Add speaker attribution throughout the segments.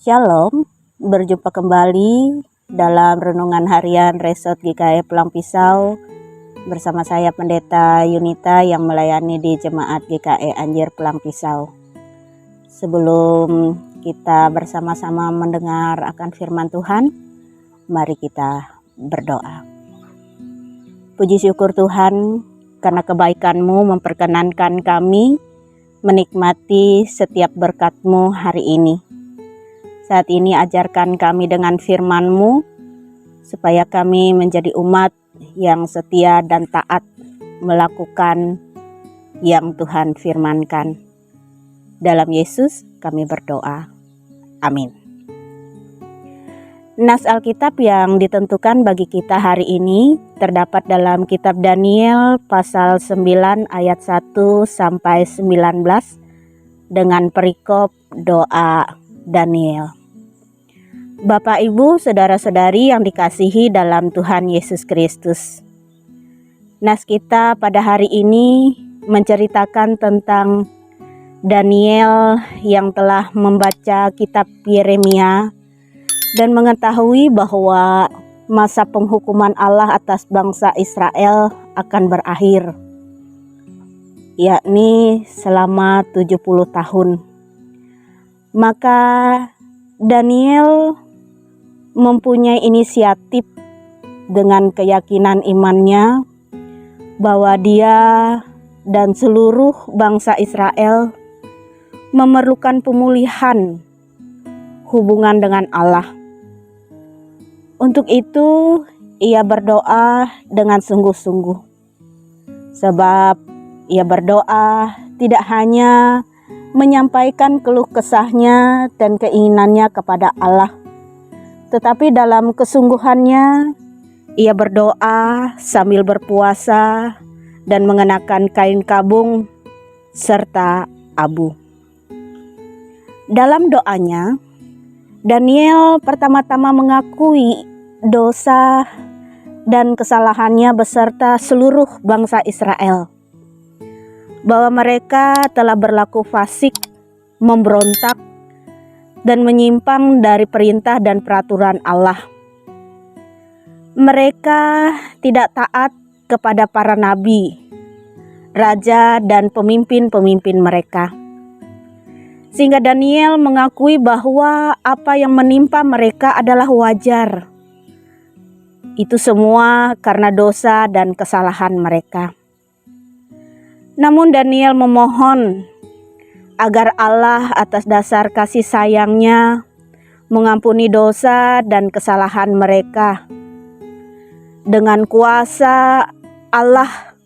Speaker 1: Shalom, berjumpa kembali dalam Renungan Harian Resort GKI Pelang Pisau bersama saya Pendeta Yunita yang melayani di Jemaat GKI Anjir Pelang Pisau. Sebelum kita bersama-sama mendengar akan firman Tuhan, mari kita berdoa. Puji syukur Tuhan, karena kebaikan-Mu memperkenankan kami menikmati setiap berkat-Mu hari ini. Saat ini ajarkan kami dengan firman-Mu, supaya kami menjadi umat yang setia dan taat melakukan yang Tuhan firmankan. Dalam Yesus kami berdoa. Amin. Nas Alkitab yang ditentukan bagi kita hari ini terdapat dalam kitab Daniel pasal 9 ayat 1 sampai 19 dengan perikop doa Daniel. Bapak, Ibu, saudara-saudari yang dikasihi dalam Tuhan Yesus Kristus. Nas kita pada hari ini menceritakan tentang Daniel yang telah membaca kitab Yeremia dan mengetahui bahwa masa penghukuman Allah atas bangsa Israel akan berakhir, yakni selama 70 tahun. Maka Daniel mempunyai inisiatif dengan keyakinan imannya bahwa dia dan seluruh bangsa Israel memerlukan pemulihan hubungan dengan Allah. Untuk itu ia berdoa dengan sungguh-sungguh, sebab ia berdoa tidak hanya menyampaikan keluh kesahnya dan keinginannya kepada Allah, tetapi dalam kesungguhannya ia berdoa sambil berpuasa dan mengenakan kain kabung serta abu. Dalam doanya, Daniel pertama-tama mengakui dosa dan kesalahannya beserta seluruh bangsa Israel, bahwa mereka telah berlaku fasik, memberontak, dan menyimpang dari perintah dan peraturan Allah. Mereka tidak taat kepada para nabi, raja, dan pemimpin-pemimpin mereka. Sehingga Daniel mengakui bahwa apa yang menimpa mereka adalah wajar. Itu semua karena dosa dan kesalahan mereka. Namun Daniel memohon agar Allah atas dasar kasih sayangnya mengampuni dosa dan kesalahan mereka. Dengan kuasa Allah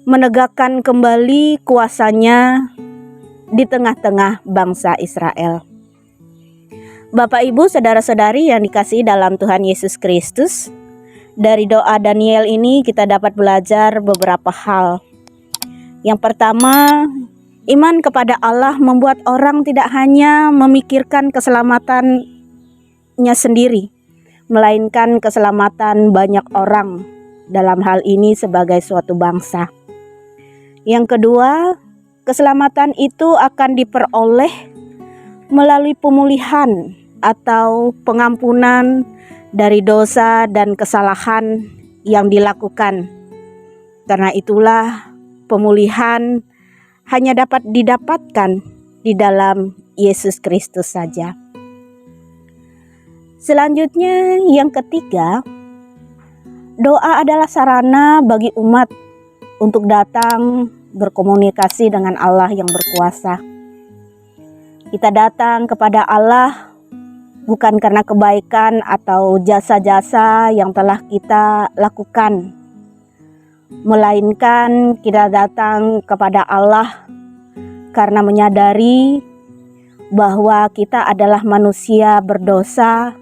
Speaker 1: menegakkan kembali kuasanya di tengah-tengah bangsa Israel. Bapak, Ibu, saudara-saudari yang dikasihi dalam Tuhan Yesus Kristus, dari doa Daniel ini kita dapat belajar beberapa hal. Yang pertama, iman kepada Allah membuat orang tidak hanya memikirkan keselamatannya sendiri, melainkan keselamatan banyak orang, dalam hal ini sebagai suatu bangsa. Yang kedua, keselamatan itu akan diperoleh melalui pemulihan atau pengampunan dari dosa dan kesalahan yang dilakukan. Karena itulah pemulihan hanya dapat didapatkan di dalam Yesus Kristus saja. Selanjutnya, yang ketiga, doa adalah sarana bagi umat untuk datang berkomunikasi dengan Allah yang berkuasa. Kita datang kepada Allah bukan karena kebaikan atau jasa-jasa yang telah kita lakukan, melainkan kita datang kepada Allah karena menyadari bahwa kita adalah manusia berdosa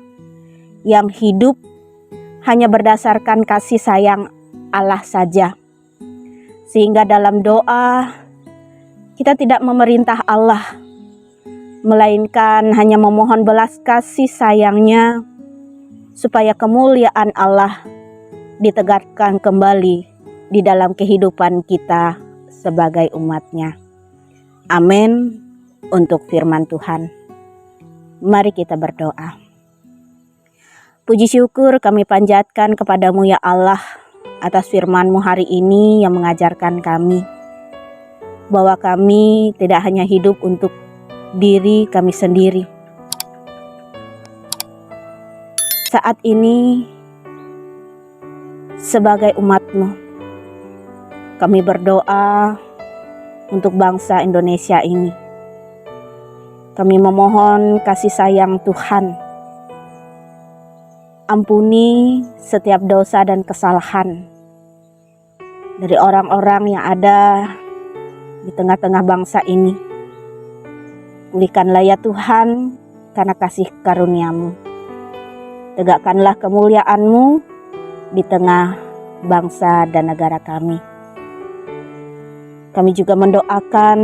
Speaker 1: yang hidup hanya berdasarkan kasih sayang Allah saja. Sehingga dalam doa kita tidak memerintah Allah, melainkan hanya memohon belas kasih sayangnya supaya kemuliaan Allah ditegakkan kembali di dalam kehidupan kita sebagai umatnya. Amin untuk firman Tuhan. Mari kita berdoa. Puji syukur kami panjatkan kepadamu ya Allah atas firman-Mu hari ini yang mengajarkan kami bahwa kami tidak hanya hidup untuk diri kami sendiri. Saat ini sebagai umat-Mu, kami berdoa untuk bangsa Indonesia ini. Kami memohon kasih sayang Tuhan. Ampuni setiap dosa dan kesalahan dari orang-orang yang ada di tengah-tengah bangsa ini. Pulihkanlah ya Tuhan karena kasih karunia-Mu. Tegakkanlah kemuliaan-Mu di tengah bangsa dan negara kami. Kami juga mendoakan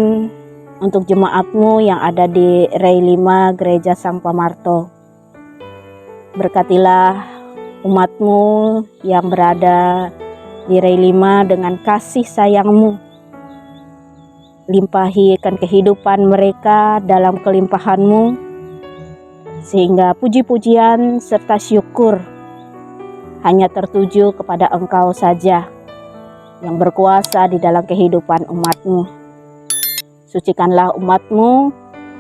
Speaker 1: untuk jemaat-Mu yang ada di Rei 5 Gereja Sang Pamarto. Berkatilah umat-Mu yang berada di Rei 5 dengan kasih sayang-Mu. Limpahikan kehidupan mereka dalam kelimpahan-Mu, sehingga puji-pujian serta syukur hanya tertuju kepada Engkau saja yang berkuasa di dalam kehidupan umat-Mu. Sucikanlah umat-Mu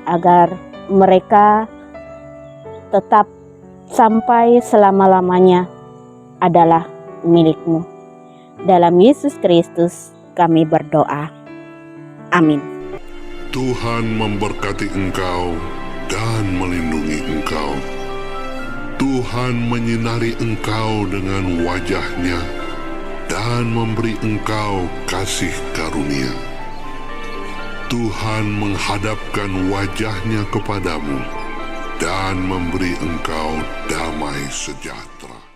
Speaker 1: agar mereka tetap sampai selama-lamanya adalah milik-Mu. Dalam Yesus Kristus kami berdoa. Amin.
Speaker 2: Tuhan memberkati engkau dan melindungi engkau. Tuhan menyinari engkau dengan wajah-Nya dan memberi engkau kasih karunia. Tuhan menghadapkan wajah-Nya kepadamu dan memberi engkau damai sejahtera.